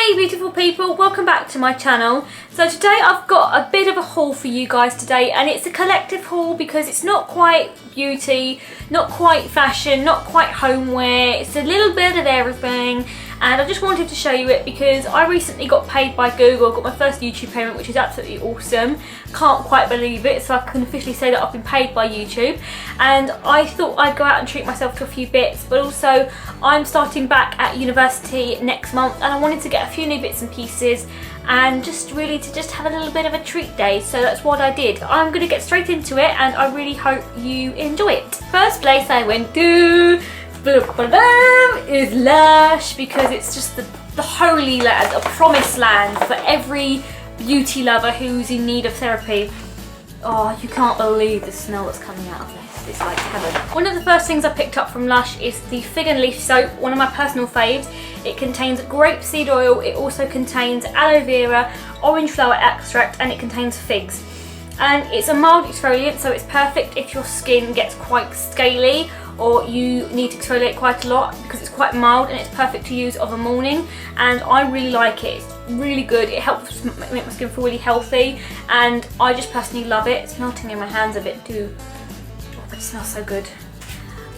Hey beautiful people, welcome back to my channel. So today I've got a bit of a haul for you guys today, and it's a collective haul because it's not quite beauty, not quite fashion, not quite homeware, it's a little bit of everything. And I just wanted to show you it because I recently got paid by Google. I got my first YouTube payment, which is absolutely awesome. Can't quite believe it, so I can officially say that I've been paid by YouTube. And I thought I'd go out and treat myself to a few bits, but also I'm starting back at university next month and I wanted to get a few new bits and pieces and just really to just have a little bit of a treat day. So that's what I did. I'm going to get straight into it and I really hope you enjoy it. First place I went to is Lush, because it's just the holy land, a promised land for every beauty lover who's in need of therapy. Oh, you can't believe the smell that's coming out of this. It's like heaven. One of the first things I picked up from Lush is the Fig and Leaf soap, one of my personal faves. It contains grapeseed oil, it also contains aloe vera, orange flower extract, and it contains figs. And it's a mild exfoliant, so it's perfect if your skin gets quite scaly or you need to exfoliate quite a lot, because it's quite mild and it's perfect to use of a morning. And I really like it. It's really good. It helps make my skin feel really healthy and I just personally love it. It's melting in my hands a bit too. Oh, but it smells so good.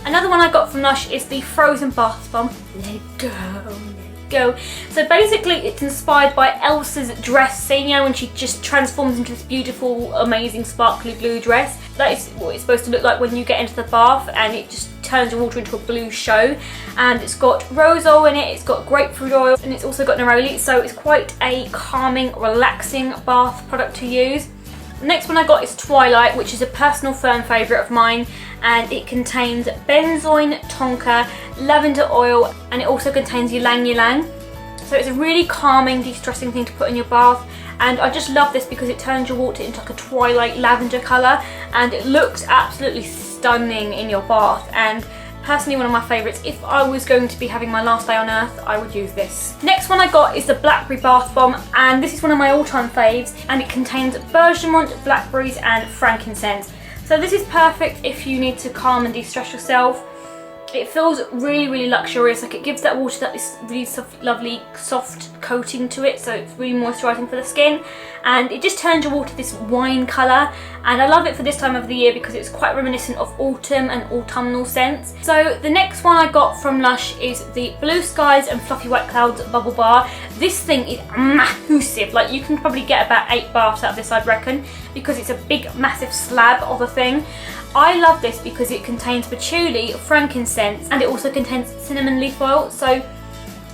Another one I got from Lush is the Frozen Bath Bomb. Let it go. Go. So basically it's inspired by Elsa's dress scene, you know, when she just transforms into this beautiful, amazing, sparkly blue dress. That is what it's supposed to look like when you get into the bath, and it just turns your water into a blue show. And it's got rose oil in it, it's got grapefruit oil, and it's also got neroli, so it's quite a calming, relaxing bath product to use. The next one I got is Twilight, which is a personal firm favourite of mine, and it contains benzoin, tonka, lavender oil, and it also contains ylang ylang. So it's a really calming, de-stressing thing to put in your bath, and I just love this because it turns your water into like a twilight lavender colour, and it looks absolutely stunning in your bath. And personally one of my favourites. If I was going to be having my last day on earth, I would use this. Next one I got is the Blackberry Bath Bomb, and this is one of my all-time faves, and it contains bergamot, blackberries and frankincense. So this is perfect if you need to calm and de-stress yourself. It feels really luxurious, like it gives that water that this really soft, lovely soft coating to it, so it's really moisturising for the skin, and it just turns your water this wine colour, and I love it for this time of the year because it's quite reminiscent of autumn and autumnal scents. So the next one I got from Lush is the Blue Skies and Fluffy White Clouds Bubble Bar. This thing is massive, like you can probably get about 8 baths out of this, I'd reckon, because it's a big massive slab of a thing. I love this because it contains patchouli, frankincense, and it also contains cinnamon leaf oil, so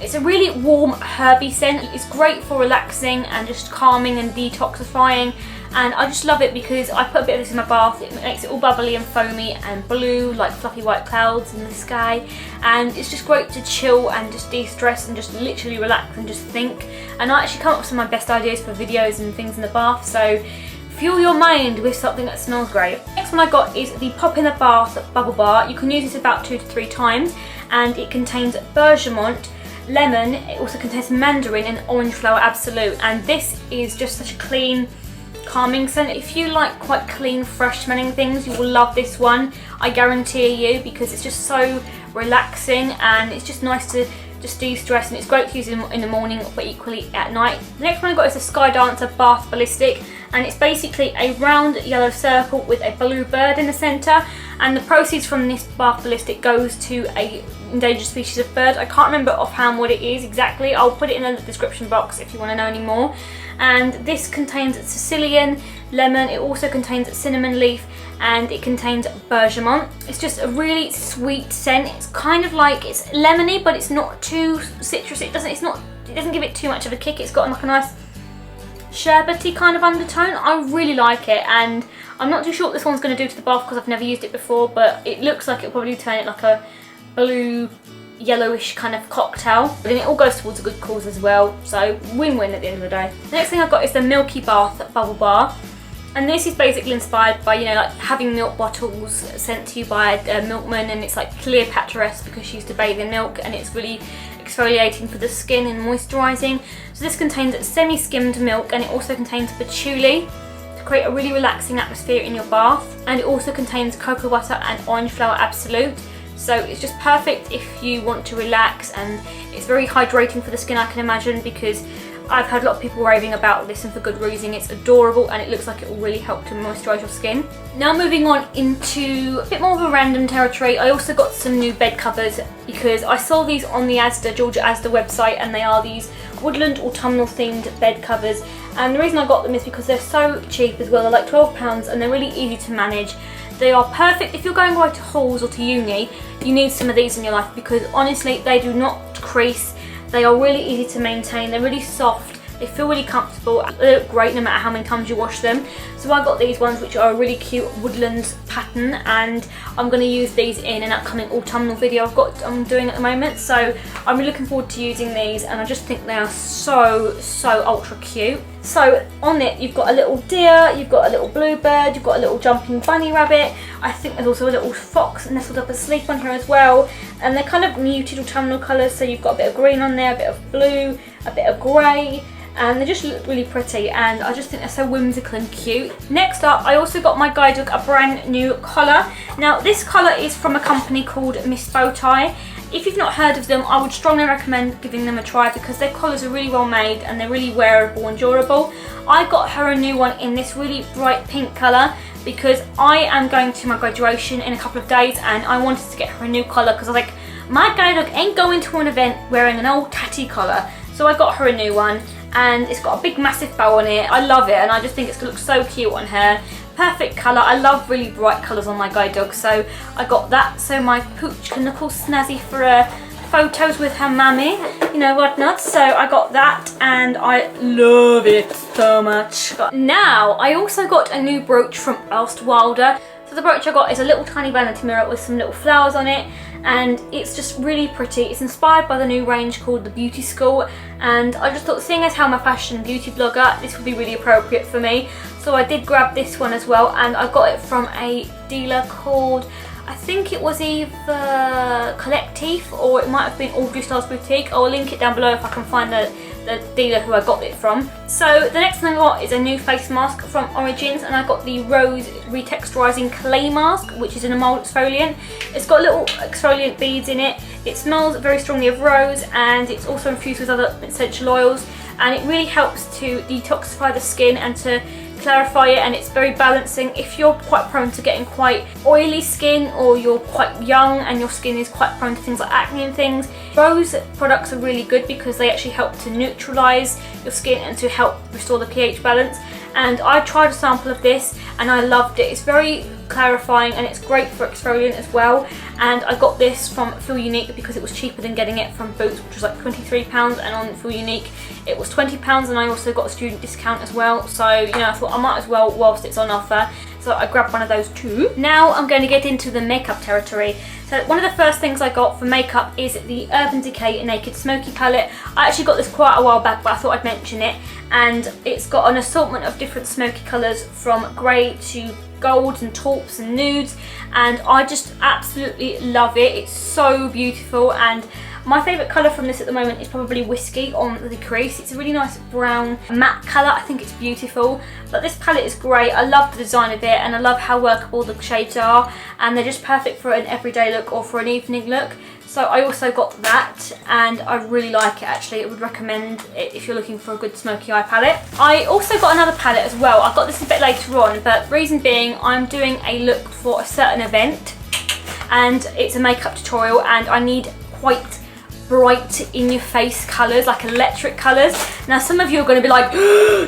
it's a really warm herby scent. It's great for relaxing and just calming and detoxifying, and I just love it because I put a bit of this in my bath. It makes it all bubbly and foamy and blue like fluffy white clouds in the sky, and it's just great to chill and just de-stress and just literally relax and just think. And I actually come up with some of my best ideas for videos and things in the bath, so fuel your mind with something that smells great. Next one I got is the Pop in the Bath Bubble Bar. You can use this about 2 to 3 times, and it contains bergamot, lemon, it also contains mandarin and orange flower absolute, and this is just such a clean, calming scent. If you like quite clean, fresh smelling things, you will love this one, I guarantee you, because it's just so relaxing and it's just nice to just de-stress, and it's great to use in the morning but equally at night. The next one I got is the Sky Dancer Bath Ballistic, and it's basically a round yellow circle with a blue bird in the centre, and the proceeds from this bath ballistic goes to a endangered species of bird. I can't remember offhand what it is exactly. I'll put it in the description box if you want to know any more. And this contains Sicilian lemon, it also contains cinnamon leaf, and it contains bergamot. It's just a really sweet scent. It's kind of like, it's lemony but it's not too citrus. It doesn't give it too much of a kick. It's got like a nice sherbety kind of undertone. I really like it, and I'm not too sure what this one's going to do to the bath because I've never used it before, but it looks like it'll probably turn it like a blue yellowish kind of cocktail, but then it all goes towards a good cause as well, so win-win at the end of the day. The next thing I've got is the Milky Bath Bubble Bar, and this is basically inspired by, you know, like having milk bottles sent to you by a milkman, and it's like Cleopatra-esque because she used to bathe in milk, and it's really exfoliating for the skin and moisturising. So this contains semi-skimmed milk, and it also contains patchouli to create a really relaxing atmosphere in your bath, and it also contains cocoa butter and orange flower absolute. So it's just perfect if you want to relax, and it's very hydrating for the skin, I can imagine, because I've heard a lot of people raving about this, and for good reason. It's adorable and it looks like it will really help to moisturise your skin. Now moving on into a bit more of a random territory, I also got some new bed covers because I saw these on the Asda, Georgia Asda website, and they are these woodland autumnal themed bed covers. And the reason I got them is because they're so cheap as well. They're like £12 and they're really easy to manage. They are perfect if you're going away to halls or to uni. You need some of these in your life because honestly they do not crease. They are really easy to maintain, they're really soft, they feel really comfortable, they look great no matter how many times you wash them. So I got these ones which are a really cute woodland pattern, and I'm going to use these in an upcoming autumnal video I'm doing at the moment. So I'm really looking forward to using these, and I just think they are so ultra cute. So on it you've got a little deer, you've got a little bluebird, you've got a little jumping bunny rabbit. I think there's also a little fox nestled up asleep on here as well. And they're kind of muted autumnal colours, so you've got a bit of green on there, a bit of blue, a bit of grey, and they just look really pretty, and I just think they're so whimsical and cute. Next up, I also got my guide dog a brand new collar. Now this collar is from a company called Miss Bowtie. If you've not heard of them, I would strongly recommend giving them a try because their collars are really well made and they're really wearable and durable. I got her a new one in this really bright pink colour because I am going to my graduation in a couple of days, and I wanted to get her a new collar because I was like, my guide dog ain't going to an event wearing an old tatty collar. So I got her a new one, and it's got a big massive bow on it. I love it, and I just think it's going to look so cute on her. Perfect colour. I love really bright colours on my guide dog, so I got that so my pooch can look all snazzy for photos with her mammy, you know, whatnot. So I got that and I love it so much. But now I also got a new brooch from Wilder. So the brooch I got is a little tiny vanity mirror with some little flowers on it, and it's just really pretty. It's inspired by the new range called the Beauty School, and I just thought, seeing as how I'm a fashion and beauty blogger, this would be really appropriate for me. So I did grab this one as well, and I got it from a dealer called, I think it was either Collective or it might have been Audrey Styles Boutique. I'll link it down below if I can find the dealer who I got it from. So the next thing I got is a new face mask from Origins, and I got the Rose Retexturizing Clay Mask, which is in a mould exfoliant. It's got little exfoliant beads in it. It smells very strongly of rose, and it's also infused with other essential oils, and it really helps to detoxify the skin and to clarify it, and it's very balancing if you're quite prone to getting quite oily skin, or you're quite young and your skin is quite prone to things like acne and things. Rose products are really good because they actually help to neutralise your skin and to help restore the pH balance. And I tried a sample of this and I loved it. It's very clarifying and it's great for exfoliant as well. And I got this from Feel Unique because it was cheaper than getting it from Boots, which was like £23, and on Feel Unique it was £20, and I also got a student discount as well. So, you know, I thought I might as well whilst it's on offer. So I grabbed one of those too. Now I'm going to get into the makeup territory. So one of the first things I got for makeup is the Urban Decay Naked Smokey palette. I actually got this quite a while back, but I thought I'd mention it. And it's got an assortment of different smoky colours from grey to golds and taupes and nudes, and I just absolutely love it. It's so beautiful, and my favourite colour from this at the moment is probably Whiskey on the crease. It's a really nice brown matte colour. I think it's beautiful, but this palette is great. I love the design of it, and I love how workable the shades are, and they're just perfect for an everyday look or for an evening look. So I also got that, and I really like it actually. I would recommend it if you're looking for a good smoky eye palette. I also got another palette as well. I got this a bit later on, but reason being I'm doing a look for a certain event, and it's a makeup tutorial, and I need quite bright in your face colours, like electric colours. Now some of you are going to be like,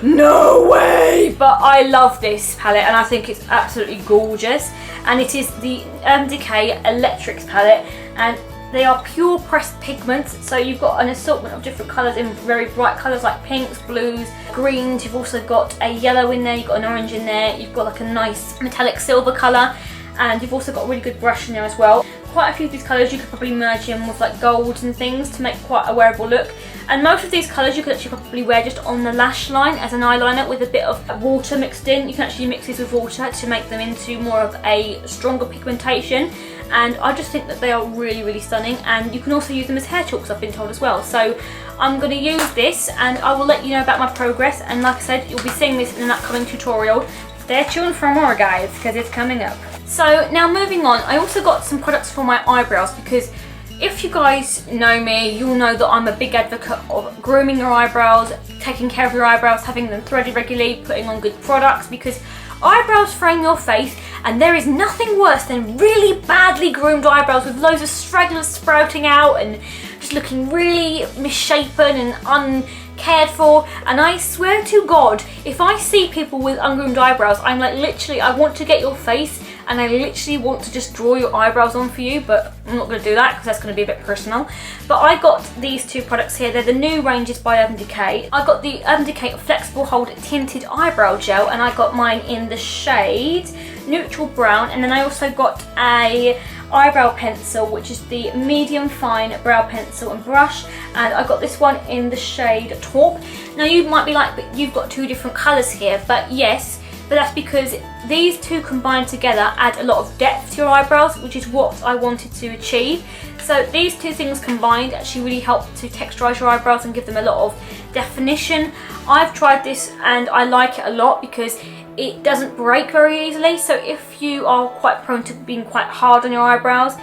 no way, but I love this palette and I think it's absolutely gorgeous. And it is the Decay Electrics palette, and they are pure pressed pigments, so you've got an assortment of different colours in very bright colours like pinks, blues, greens. You've also got a yellow in there, you've got an orange in there, you've got like a nice metallic silver colour, and you've also got a really good brush in there as well. Quite a few of these colours you could probably merge in with like golds and things to make quite a wearable look. And most of these colours you could actually probably wear just on the lash line as an eyeliner with a bit of water mixed in. You can actually mix these with water to make them into more of a stronger pigmentation. And I just think that they are really, really stunning, and you can also use them as hair chalks, I've been told as well. So I'm going to use this and I will let you know about my progress, and like I said, you'll be seeing this in an upcoming tutorial. Stay tuned for more guys, because it's coming up. So now moving on, I also got some products for my eyebrows, because if you guys know me, you'll know that I'm a big advocate of grooming your eyebrows, taking care of your eyebrows, having them threaded regularly, putting on good products, because eyebrows frame your face, and there is nothing worse than really badly groomed eyebrows with loads of stragglers sprouting out and just looking really misshapen and uncared for. And I swear to God, if I see people with ungroomed eyebrows, I'm like, literally, I want to get your face and I literally want to just draw your eyebrows on for you, but I'm not going to do that because that's going to be a bit personal. But I got these two products here. They're the new ranges by Urban Decay. I got the Urban Decay Flexible Hold Tinted Eyebrow Gel, and I got mine in the shade Neutral Brown. And then I also got a eyebrow pencil, which is the medium fine brow pencil and brush, and I got this one in the shade Taupe. Now you might be like, but you've got two different colours here, but yes, but that's because these two combined together add a lot of depth to your eyebrows, which is what I wanted to achieve. So these two things combined actually really help to texturise your eyebrows and give them a lot of definition. I've tried this and I like it a lot because it doesn't break very easily. So if you are quite prone to being quite hard on your eyebrows,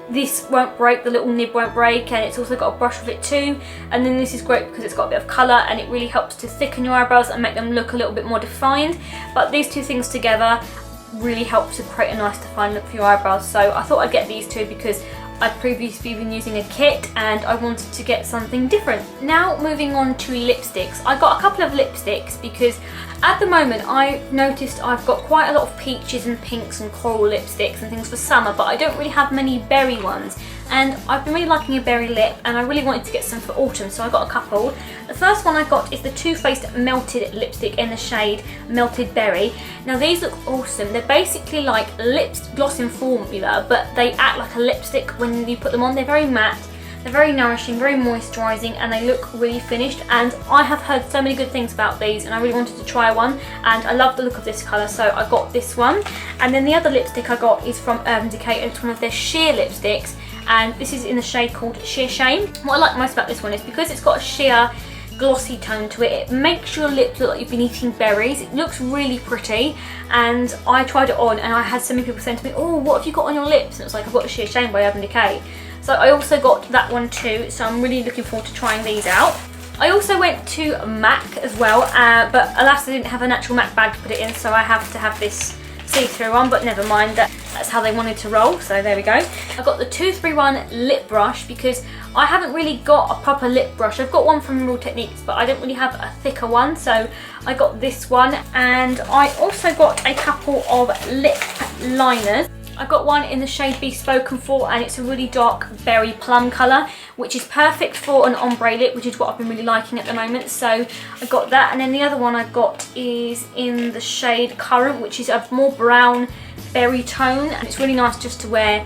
this won't break, the little nib won't break, and it's also got a brush with it too. And then this is great because it's got a bit of colour and it really helps to thicken your eyebrows and make them look a little bit more defined. But these two things together really help to create a nice defined look for your eyebrows. So I thought I'd get these two because I'd previously been using a kit and I wanted to get something different. Now moving on to lipsticks. I got a couple of lipsticks because at the moment I've noticed I've got quite a lot of peaches and pinks and coral lipsticks and things for summer, but I don't really have many berry ones. And I've been really liking a berry lip and I really wanted to get some for autumn, so I got a couple. The first one I got is the Too Faced Melted Lipstick in the shade Melted Berry. Now these look awesome. They're basically like lips glossing formula, but they act like a lipstick when you put them on. They're very matte, they're very nourishing, very moisturising, and they look really finished. And I have heard so many good things about these and I really wanted to try one, and I love the look of this colour, so I got this one. And then the other lipstick I got is from Urban Decay, and it's one of their sheer lipsticks, and this is in the shade called Sheer Shame. What I like most about this one is because it's got a sheer glossy tone to it, it makes your lips look like you've been eating berries. It looks really pretty, and I tried it on and I had so many people saying to me, oh, what have you got on your lips? And it was like, I've got a Sheer Shame by Urban Decay. So I also got that one too, so I'm really looking forward to trying these out. I also went to MAC as well, but alas I didn't have an actual MAC bag to put it in, so I have to have this see-through one, but never mind, that's how they wanted to roll, so there we go. I got the 231 lip brush because I haven't really got a proper lip brush. I've got one from Real Techniques, but I don't really have a thicker one, so I got this one. And I also got a couple of lip liners. I got one in the shade Be Spoken For, and it's a really dark berry plum colour, which is perfect for an ombre lip, which is what I've been really liking at the moment. So I got that, and then the other one I got is in the shade Currant, which is a more brown berry tone, and it's really nice just to wear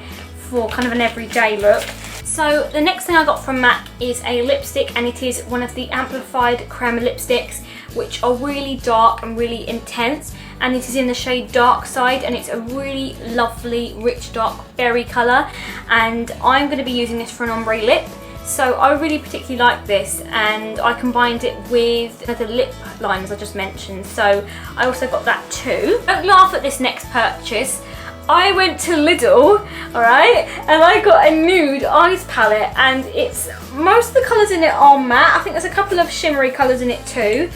for kind of an everyday look. So the next thing I got from MAC is a lipstick, and it is one of the Amplified Creme lipsticks, which are really dark and really intense, and it is in the shade Dark Side, and it's a really lovely rich dark berry colour, and I'm going to be using this for an ombre lip. So I really particularly like this, and I combined it with the lip liners I just mentioned, so I also got that too. Don't laugh at this next purchase. I went to Lidl, alright, and I got a nude eyes palette, and it's, most of the colours in it are matte. I think there's a couple of shimmery colours in it too,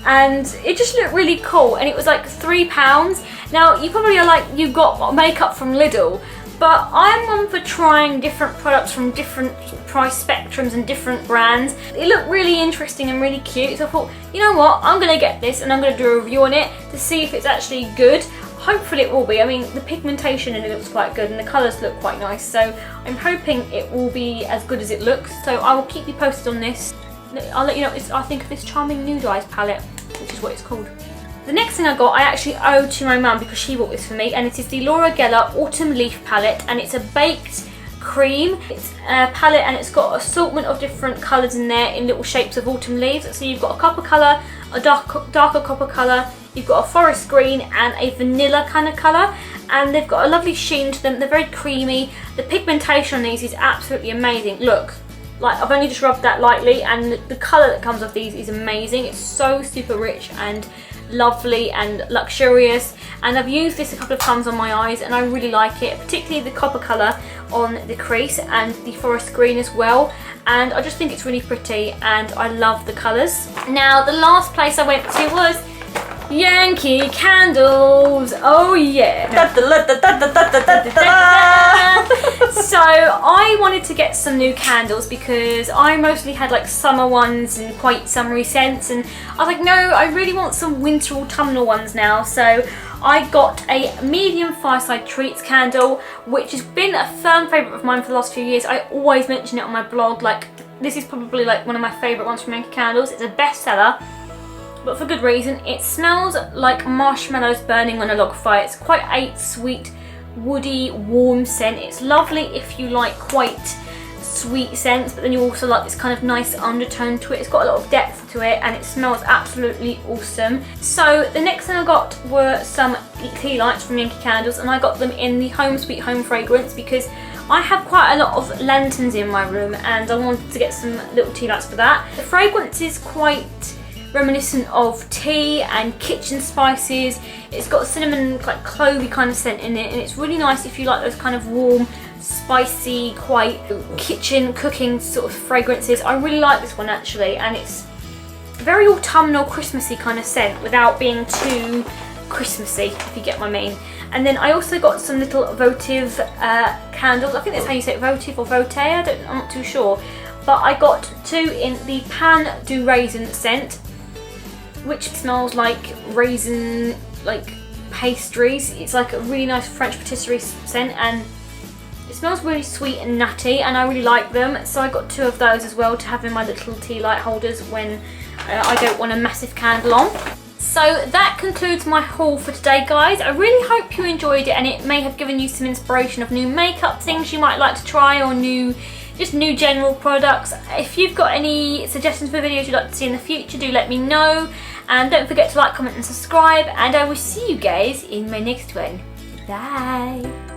and it just looked really cool, and it was like £3. Now you probably are like, you got makeup from Lidl, but I'm one for trying different products from different price spectrums and different brands. It looked really interesting and really cute, so I thought, you know what, I'm going to get this and I'm going to do a review on it to see if it's actually good. Hopefully it will be. I mean, the pigmentation in it looks quite good and the colours look quite nice, so I'm hoping it will be as good as it looks. So I will keep you posted on this. I'll let you know what I think of this charming nude eyes palette, which is what it's called. The next thing I got, I actually owe to my mum because she bought this for me, and it is the Laura Geller Autumn Leaf palette, and it's a baked cream. It's a palette and it's got assortment of different colours in there in little shapes of autumn leaves. So you've got a copper colour, a darker copper colour, you've got a forest green and a vanilla kind of colour, and they've got a lovely sheen to them. They're very creamy. The pigmentation on these is absolutely amazing. Look like I've only just rubbed that lightly, and the colour that comes off these is amazing. It's so super rich and lovely and luxurious, and I've used this a couple of times on my eyes and I really like it, particularly the copper colour on the crease and the forest green as well, and I just think it's really pretty and I love the colours. Now the last place I went to was Yankee Candles. Oh yeah. So I wanted to get some new candles because I mostly had like summer ones and quite summery scents, and I was like, no, I really want some winter autumnal ones now. So I got a medium Fireside Treats candle, which has been a firm favourite of mine for the last few years. I always mention it on my blog, like this is probably like one of my favourite ones from Yankee Candles. It's a bestseller, but for good reason. It smells like marshmallows burning on a log fire. It's quite a sweet, woody, warm scent. It's lovely if you like quite sweet scents, but then you also like this kind of nice undertone to it. It's got a lot of depth to it and it smells absolutely awesome. So the next thing I got were some tea lights from Yankee Candles, and I got them in the Home Sweet Home fragrance because I have quite a lot of lanterns in my room and I wanted to get some little tea lights for that. The fragrance is quite reminiscent of tea and kitchen spices. It's got a cinnamon, like clovey kind of scent in it, and it's really nice if you like those kind of warm, spicy, quite kitchen cooking sort of fragrances. I really like this one actually, and it's very autumnal, Christmassy kind of scent without being too Christmassy, if you get what I mean. And then I also got some little votive candles. I think that's how you say it, votive or vote, I'm not too sure. But I got two in the Pan du Raisin scent, which smells like raisin, like pastries. It's like a really nice French patisserie scent, and it smells really sweet and nutty, and I really like them. So I got two of those as well to have in my little tea light holders when I don't want a massive candle on. So that concludes my haul for today, guys. I really hope you enjoyed it and it may have given you some inspiration of new makeup things you might like to try, or just new general products. If you've got any suggestions for videos you'd like to see in the future, do let me know. And don't forget to like, comment and subscribe, and I will see you guys in my next one. Bye!